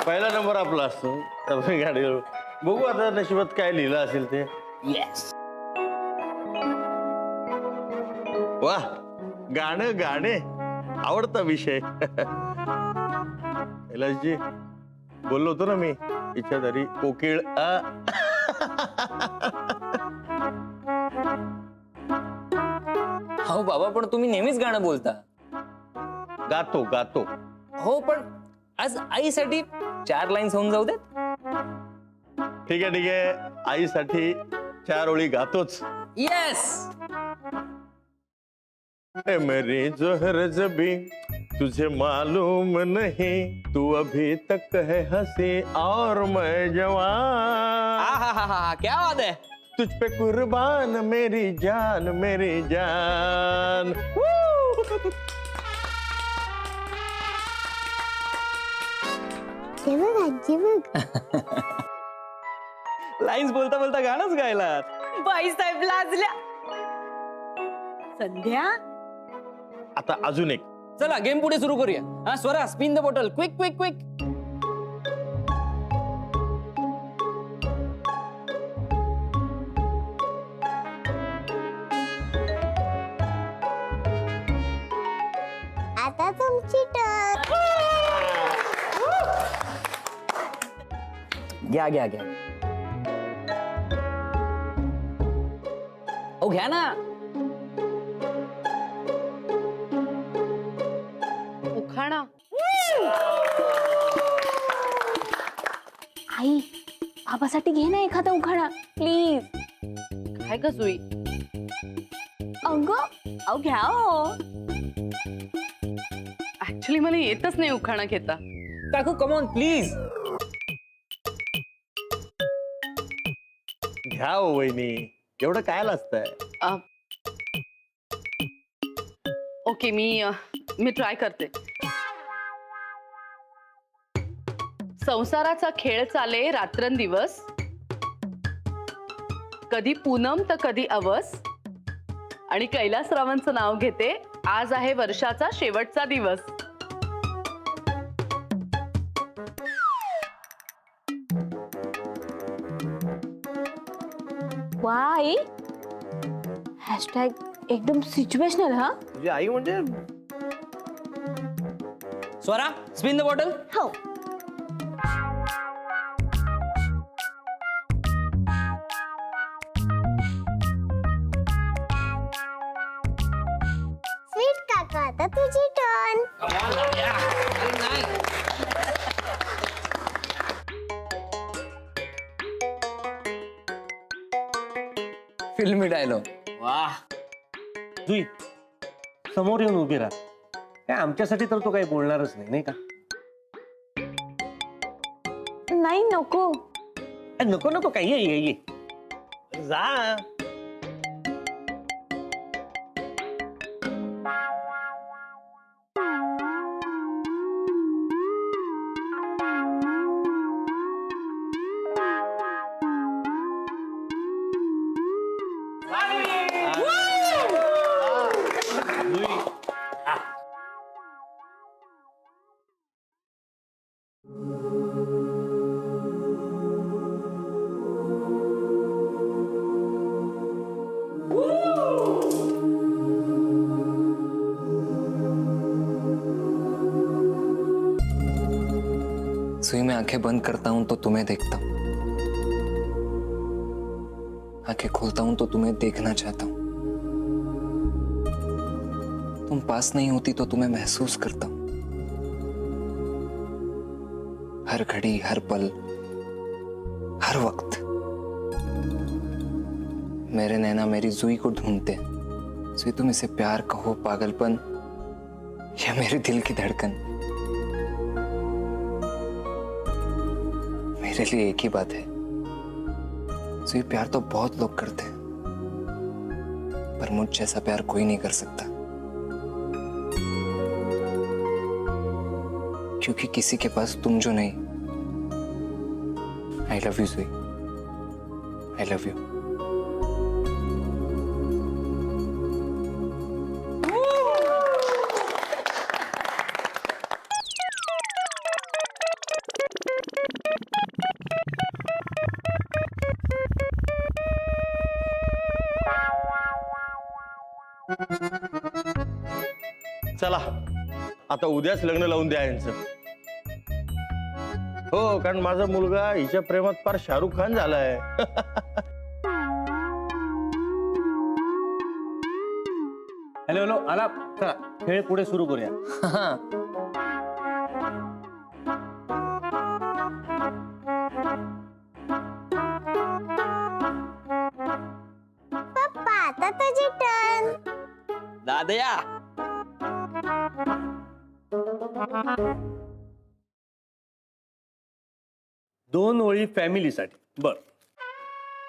पहिला नंबर आपला असतो आपण गाडीवर बघू आता नशिबात काय लिहिलं असेल ते. येस. वा गाणं गाणे आवडता विषय. कैलासजी बोललो होतो ना मी इच्छाधारी कोकिळ. हो बाबा, पण तुम्ही नेहमीच गाणं बोलता. गातो गातो. हो पण आज आईसाठी 4 लाईन्स होऊन जाऊ देत. ठीक आहे आईसाठी 4 ओळी गातोच. येस. मेरी जोहर जबी तुझे मालूम नहीं तू अभी तक है हंसी और मैं जवान. हा क्या बात है. तुझ पे कुर्बान मेरी जान मेरी जान. लाईन्स बोलता बोलता गाणंच गायलात. बाई साहेब लाजल्या. संध्या आता अजून एक. चला गेम पुढे सुरू करूया. हा Swara, spin the bottle. Quick quick quick. आता तुमची टर्न. घ्या घ्या घ्या. ओ घ्या ना. उखाणा. आई बाबासाठी घे ना एखादा उखाणा प्लीज. काय ग सुई. अगं घ्या हो. ऍक्च्युली मला येतच नाही उखाणा घेता. काकू कम ऑन प्लीज. घ्या हो वहिनी, एवढं काय लाजताय. ओके मी ट्राय करते. संसाराचा खेळ चाले रात्रंदिवस, कधी पूनम तर कधी अवस, आणि कैलासरावांचं नाव घेते. आज आहे वर्षाचा शेवटचा दिवस. वाई हॅशटॅग एकदम सिच्युएशनल. हा तुझी आई म्हणजे स्वरा, स्पिन द बॉटल. हो. स्वीट काका आता तुझी टर्न. फिल्मी डायलॉग. वाह. जुई समोर येऊन उभी राहा. काय आमच्यासाठी तर तो काही बोलणारच नाही का. नाही नको. नको नको काही ये जा. सुई, मैं आंखें बंद करता हूं तो तुम्हें देखता हूं, आंखें खोलता हूं तो तुम्हें देखना चाहता हूं. तुम पास नहीं होती तो तुम्हें महसूस करता हूं. हर घड़ी, हर पल, हर वक्त मेरे नैना मेरी जुई को ढूंढते. सुई, तुम इसे प्यार कहो, पागलपन, या मेरे दिल की धड़कन, मेरे लिए एक ही बात है. सुई, प्यार तो बहुत लोग करते हैं, पर मुझ जैसा प्यार कोई नहीं कर सकता. क्योंकि किसी के पास तुम जो नहीं. आई लव यू सुई, आई लव यू. चला आता उद्याच लग्न लावून द्या यांचं. हो, कारण माझा मुलगा हिच्या प्रेमात फार शाहरुख खान झालाय. हॅलो हॅलो आला. चला खेळ पुढे सुरू करूया. आता तुझी टर्न. दादया दोन ओळी फॅमिलीसाठी. बर,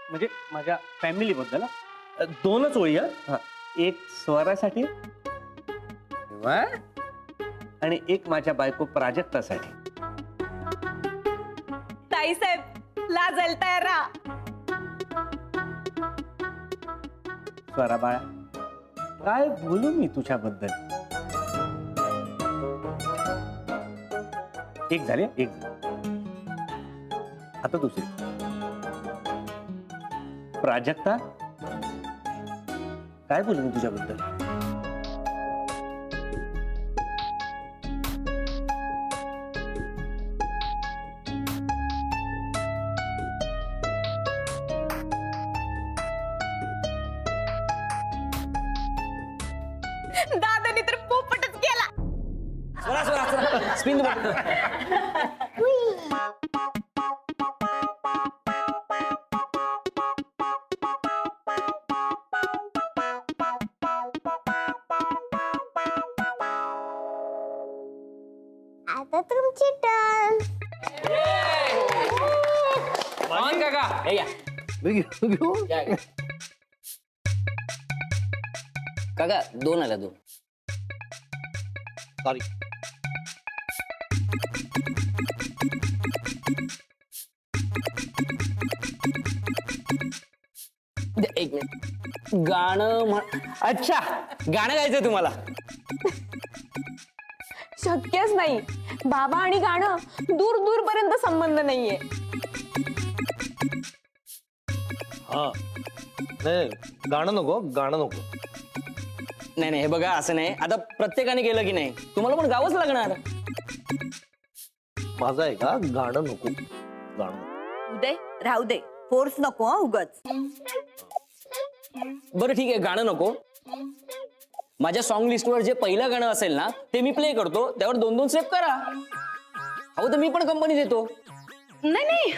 म्हणजे माझ्या फॅमिली बद्दल हा. दोनच ओळी हा. एक स्वरासाठी आणि एक माझ्या बायको प्राजक्तासाठी. ताईसाहेब लाजल तयार राहा. स्वरा बाळा, काय बोलू मी तुझ्याबद्दल. एक झाले, एक झाले. आता दुसरी. प्राजक्ता, काय बोलू मी तुझ्याबद्दल. दादानी तर पोपटच केला. स्पिन आता तुमची टर्न. काका हे घ्या. घ्या, घ्या. काका 2 आल्या 2. सॉरी. एक मिनिट. गाणं अच्छा, गाणं गायचंय तुम्हाला. शक्यच नाही. बाबा आणि गाणं दूर दूर पर्यंत संबंध नाहीये. हा नाही, गाणं नको, गाणं नको. नाही नाही, हे बघा असं नाही. आता प्रत्येकाने केलं की नाही, तुम्हाला पण गावंच लागणार. माझं आहे का, गाणं नको, गाणं. उदय राहू दे, फोर्स नको उगच. बरं ठीक आहे, गाणं नको. माझ्या सॉन्ग लिस्टवर जे पहिलं गाणं असेल ना ते मी प्ले करतो, त्यावर 2-2 स्टेप करा. हो तर मी पण कंपनी देतो. नाही नाही,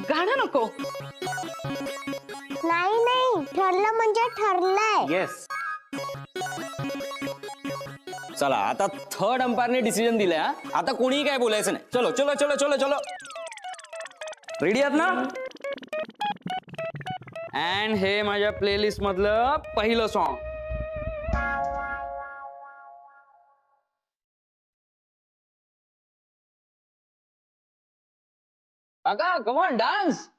गाणं नको. नाही नाही, ठरलं म्हणजे ठरलंय. येस. चला आता थर्ड अंपायरने डिसिजन दिलाय. आता कोणीही काय बोलायचं नाही. चलो चलो चलो चलो चलो. रेडी आहात ना? अँड हे माझ्या प्लेलिस्ट मधलं पहिलं सॉन्ग. काका कम ऑन डान्स.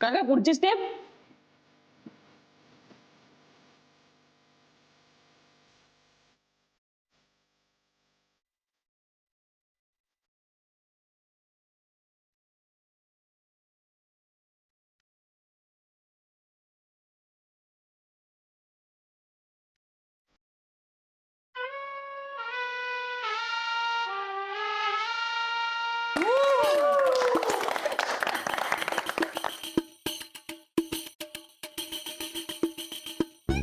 काका पुढची स्टेप.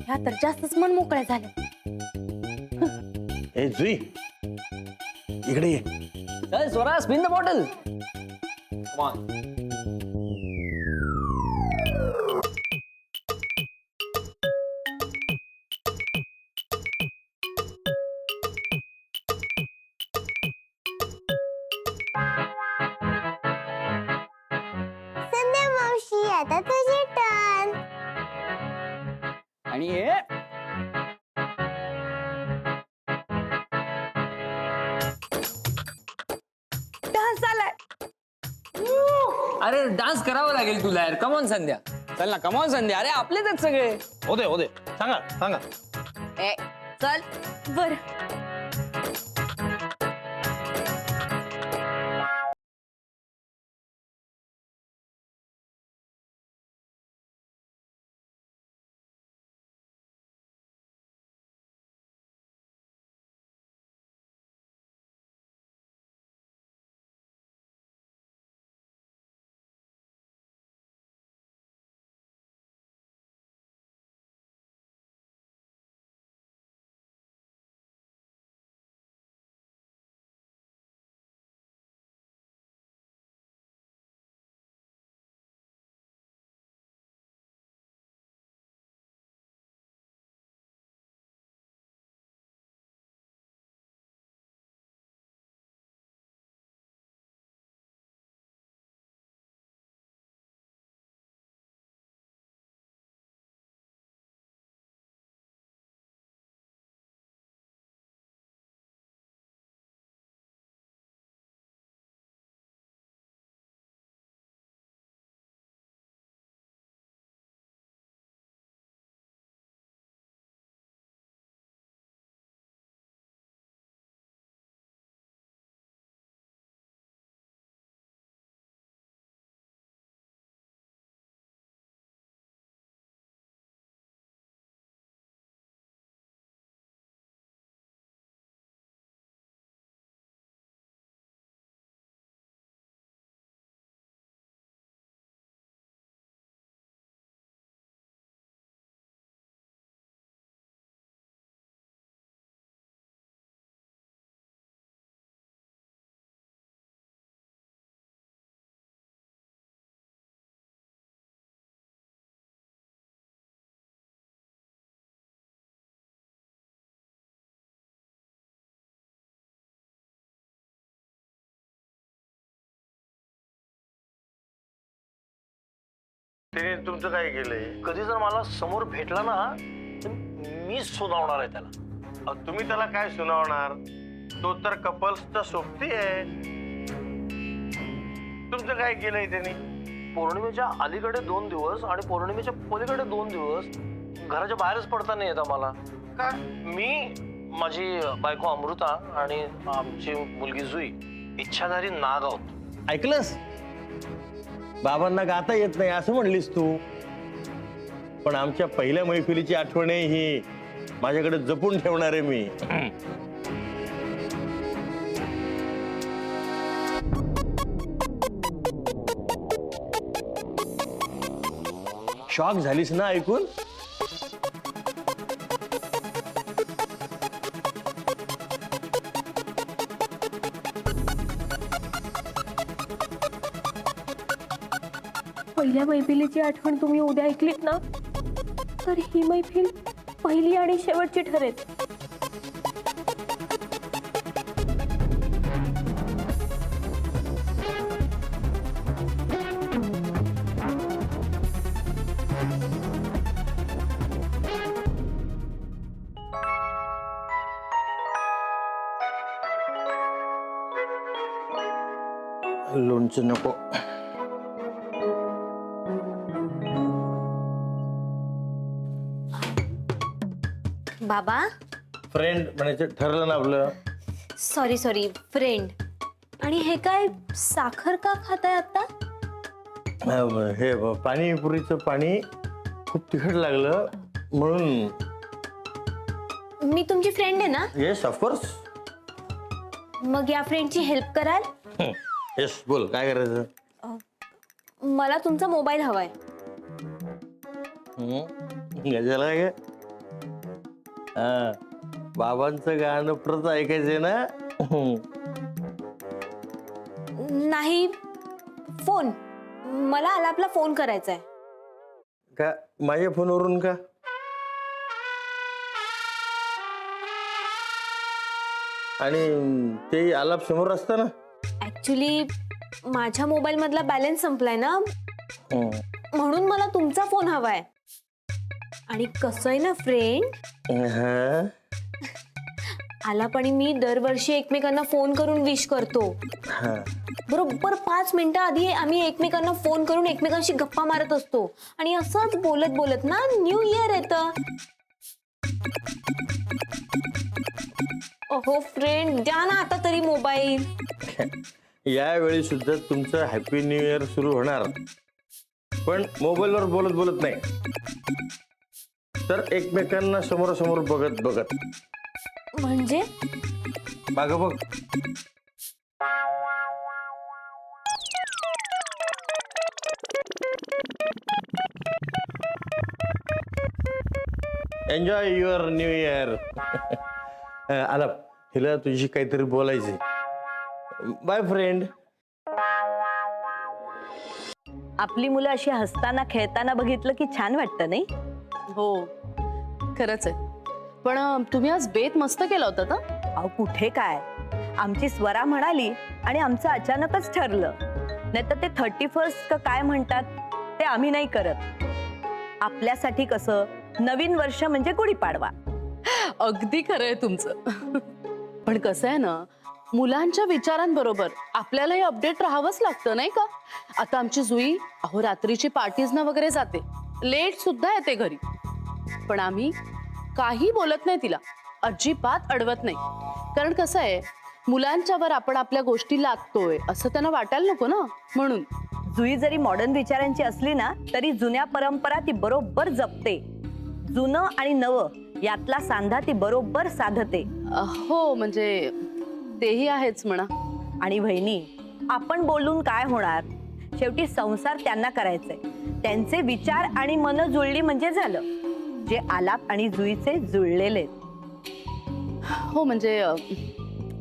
ह्या तर जास्तच मन मोकळ्या झाले. ए जुई, इकडे ये. चल स्वरा स्पिन द बॉटल. संध्या मावशी आता तुझी टर्न. आणि हे डान्स आलाय. अरे डान्स करावा लागेल तुला यार. कमॉन संध्या, चल ना. कमॉन संध्या. अरे आपलेच आहेत सगळे. हो दे सांगा सांगा. ए चल. बर. त्याने तुमचं काय केलंय? कधी जर मला समोर भेटला ना तर मीच सुनावणार आहे त्याला. तुम्ही त्याला काय सुनावणार? तो तर कपल्सचा सोबती आहे. तुमचं काय केलंय त्याने? पौर्णिमेच्या अलीकडे 2 दिवस आणि पौर्णिमेच्या पलीकडे 2 दिवस घराच्या बाहेरच पडता नाही येत आम्हाला. का? मी, माझी बायको अमृता आणि आमची मुलगी जुई इच्छाधारी नाग आहोत. ऐकलंस? बाबांना गाता येत नाही असं म्हणलीस तू. पण आमच्या पहिल्या मैफिलीची आठवण आहे ही. माझ्याकडे जपून ठेवणार आहे मी. शॉक झालीस ना ऐकून? पहिल्या मैफिलीची आठवण तुम्ही उद्या ऐकलीत ना तर ही मैफिल पहिली आणि शेवटची ठरेल. लोणचं नको. बाबा फ्रेंड म्हणायचं ठरलं ना आपलं. Sorry friend. आणि हे काय साखर का खाताय आता? हे पाणीपुरीचं पाणी खूप तिखट लागलं म्हणून. मी तुमची फ्रेंड आहे ना, येस ऑफकोर्स. मग या फ्रेंडची हेल्प कराल? येस बोल काय करायचं? मला तुमचा मोबाईल हवाय. गजाला काय? हा बाबांचं गाणं परत ऐकायचंय ना? नाही, फोन. मला आलापला फोन करायचा आहे. का माझ्या फोनवरून का? आणि ते आलाप समोर असताना ऍक्च्युली माझ्या मोबाईल मधला बॅलन्स संपलाय ना, म्हणून मला तुमचा फोन हवाय. आणि कसं आहे ना फ्रेंड, आलाप आणि मी दरवर्षी एकमेकांना फोन करून विश करतो. बरोबर 5 मिनिटं आधी आम्ही एकमेकांना फोन करून एकमेकांशी गप्पा मारत असतो. आणि असंच बोलत बोलत ना न्यू इयर येतं. ओहो फ्रेंड, द्या ना आता तरी मोबाईल. यावेळी सुद्धा तुमचं हॅपी न्यू इयर सुरू होणार, पण मोबाईलवर बोलत बोलत नाही, तर एकमेकांना समोरासमोर बघत बघत. म्हणजे बघ बघ. Enjoy your new year. Alap, हिला तुझी काहीतरी बोलायचे. Bye friend. आपली मुलं अशी हसताना खेळताना बघितलं की छान वाटतं नाही? हो खरंच आहे. पण तुम्ही आज बेत मस्त केला होता ना? अहो कुठे काय, आमची स्वरा म्हणाली आणि आमचं अचानकच ठरलं. नाही तर ते 31st का काय म्हणतात ते आम्ही नाही करत. आपल्यासाठी कसं नवीन वर्ष म्हणजे गुढीपाडवा. अगदी खरं आहे तुमचं. पण कसं आहे ना, मुलांच्या विचारांबरोबर आपल्यालाही अपडेट राहावंच लागतं नाही का? आता आमची जुई अहो रात्रीची पार्टीजना वगैरे जाते, लेट सुद्धा येते घरी, पण आम्ही काही बोलत नाही तिला, अजिबात अडवत नाही. कारण कसं आहे, मुलांच्यावर आपण आपल्या गोष्टी लादतोय असं त्यांना वाटायला नको ना, म्हणून. जुई जरी मॉडर्न विचारांची असली ना तरी जुन्या परंपरा ती बरोबर जपते. जुनं आणि नवं यातला सांधा ती बरोबर साधते. हो म्हणजे तेही आहेच म्हणा. आणि वहिनी, आपण बोलून काय होणार, शेवटी संसार त्यांना करायचंय. त्यांचे विचार आणि मन जुळली म्हणजे झालं. जे आलाप आणि जुईचे जुळलेले. हो म्हणजे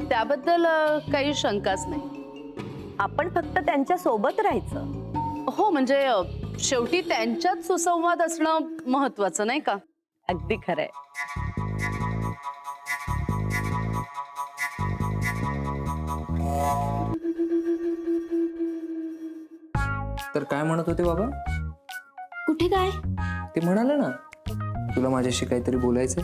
त्याबद्दल काही शंकाच नाही. आपण फक्त त्यांच्या सोबत राहायचं. हो म्हणजे शेवटी त्यांच्यात सुसंवाद असणं महत्वाचं नाही का? अगदी खरंय. तर काय म्हणत होते बाबा? कुठे काय? ते म्हणाले ना तुला माझ्याशी काहीतरी बोलायचंय.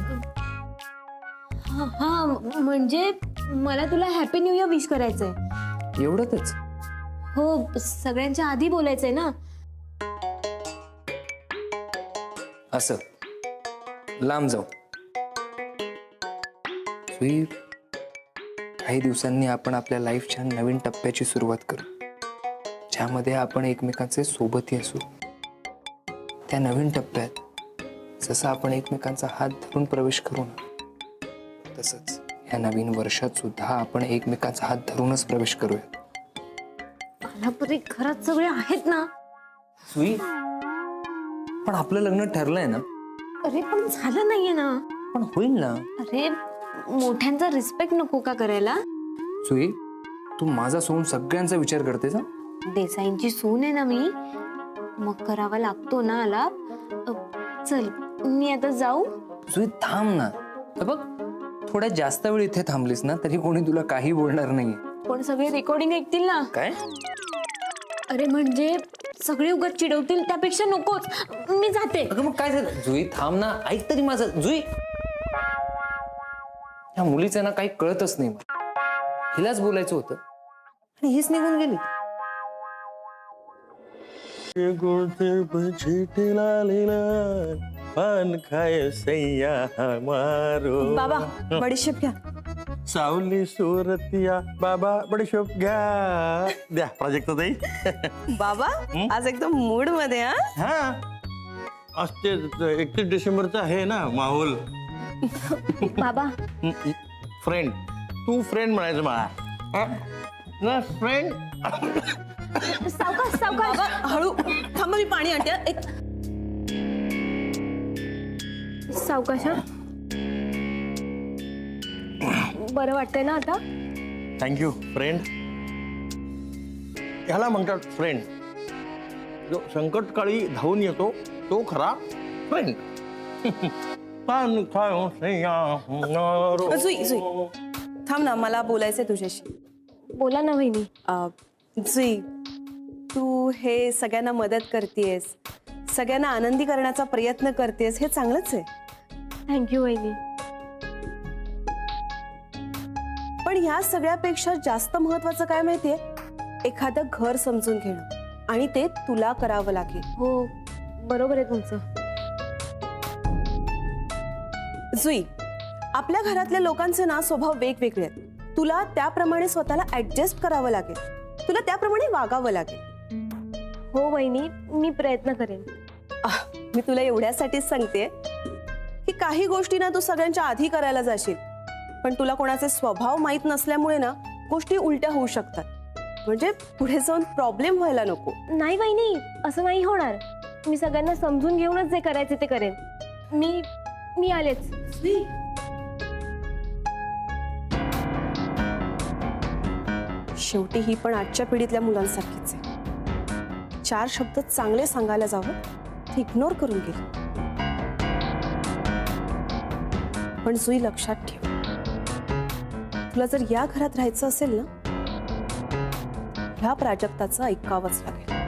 हा म्हणजे मला तुला हॅपी न्यू इयर विश करायचंय. एवढंच? हो, सगळ्यांच्या आधी बोलायचंय ना. असं लांब जाऊ. सुई, काही दिवसांनी आपण आपल्या लाईफच्या नवीन टप्प्याची सुरुवात करू, ज्यामध्ये आपण एकमेकांचे सोबतही असू. त्या नवीन टप्प्यात जसं आपण एकमेकांचा हात धरून प्रवेश करू ना, तसंच या नवीन वर्षात सुद्धा आपण एकमेकांचा हात धरूनच प्रवेश करूया. आलापरी घरात सगळे आहेत ना? सुई, पण आपलं लग्न ठरलंय ना? अरे पण झालं नाहीये ना. पण होईल ना. अरे मोठ्यांचा रिस्पेक्ट नको का करायला? सुई, तू माझा सोडून सगळ्यांचा विचार करतेस ना? देसाईंची सून आहे ना मी, मग करावा लागतो ना आलाप. चल मी आता जाऊ. सुई थांब ना. बघ, थोड्या जास्त वेळ इथे थांबलीस ना तरी कोणी तुला काही बोलणार नाही. पण सगळे रेकॉर्डिंग ऐकतील ना. काय? अरे म्हणजे सगळे उगाच चिडवतील त्यापेक्षा नकोच, मी जाते. अगं मग काय झालं? जुई थांब ना, ऐक तरी माझं. जुई, या मुलीचं ना काही कळतच नाही. हिलाच बोलायचं होतं आणि हीच निघून गेली. पान खाय सैया मारो. बाबा बडीशेप घ्या. सावली सुरतिया बाबा बडीशोप घ्या. द्या प्राजक्त ताई. बाबा आज एकदम मूड मध्ये. हा आज ते 31 डिसेंबरचा आहे ना माहोल. बाबा फ्रेंड, तू फ्रेंड म्हणायचं मला ना. फ्रेंड सावकाश सावकाश. हळू थांबा, मी पाणी आणते. एक सावकाश. बरं वाटतंय ना आता? Thank you friend. ह्याला म्हणतात फ्रेंड. जो संकटकाळी धावून येतो तो खरा फ्रेंड. जुई जुई थांब ना, मला बोलायचंय तुझ्याशी. बोला ना वहिनी. जुई, तू हे सगळ्यांना मदत करतेस, सगळ्यांना आनंदी करण्याचा प्रयत्न करतेस, हे चांगलंच आहे. थँक्यू वहिनी. पण ह्या सगळ्यापेक्षा जास्त महत्वाचं काय माहितीये, एखादं घर समजून घेणं, आणि ते तुला करावं लागेल. हो बरोबर आहे तुमचं. जुई, आपल्या घरातल्या लोकांचे ना स्वभाव वेगवेगळे आहेत. तुला त्याप्रमाणे स्वतःला ऍडजस्ट करावं लागेल, तुला त्याप्रमाणे वागावं लागेल. हो वहिनी, मी प्रयत्न करेन. मी तुला एवढ्यासाठीच सांगते की काही गोष्टी ना तू सगळ्यांच्या आधी करायला जाशील, पण तुला कोणाचे स्वभाव माहीत नसल्यामुळे ना गोष्टी उलट्या होऊ शकतात. म्हणजे पुढे जाऊन प्रॉब्लेम व्हायला नको. नाही वहिनी, असं नाही होणार. मी सगळ्यांना समजून घेऊनच जे करायचे ते करेन. मी आलेच. शेवटी ही पण आजच्या पिढीतल्या मुलांसारखीच आहे. 4 शब्द चांगले सांगायला जावं ते इग्नोर करून गेली. पण जुई, लक्षात ठेव, तुला जर या घरात राहायचं असेल ना, ह्या प्राजक्ताचं ऐकावंच लागेल.